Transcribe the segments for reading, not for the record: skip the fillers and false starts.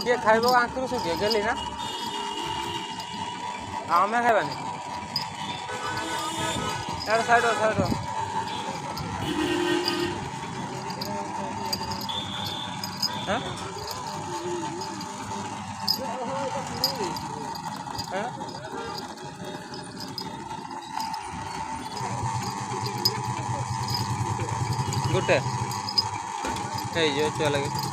किए खाइबो आंखरू सुखे गेली ना आमे खाइबानी यार साइड हैं हैं गुटे हे जो चला गया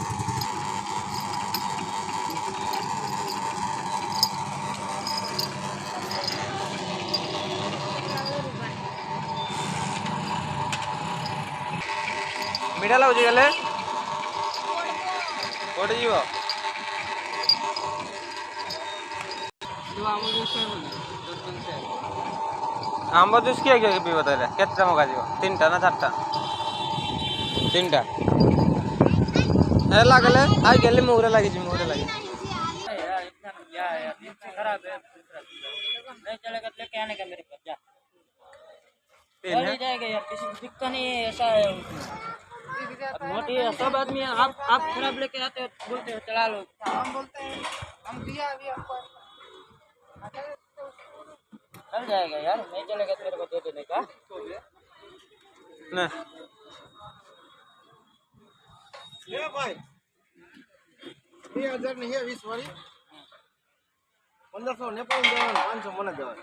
मीठा लगुच गले कोटे जीव आंब जूस किए किए पीब तेरे केटा मगा जीव 3टा ना 4टा 3टा लगले आई गली मुहरे लगी खराब है नहीं चलेगा तो लेके आने का मेरे पास जा चल जाएगा यार किसी को दिक्कत नहीं है ऐसा है मोटी सब आदमी आप खराब लेके आते हो बोलते हो चला लो हम बोलते हैं हम दिया अभी आपको चल जाएगा यार नहीं चलेगा तो मेरे को दे देने का ना ये भाई 2000 नहीं है 20 वाली 1500 नेपाल देवान 500 મને દેવાન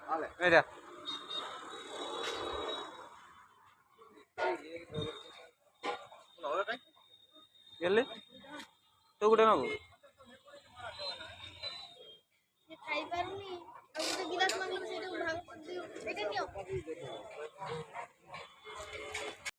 હાલે मेरा હવે કઈ गेली तो गुटे मागू ଖାଇପାରୁନି ଆଉ ଗୋଟେ ଗିଲାସ ମାଗିଲେ ସେଇଟା ଭାଗ କରିଦିଅ ଏଇଟା ନିଅ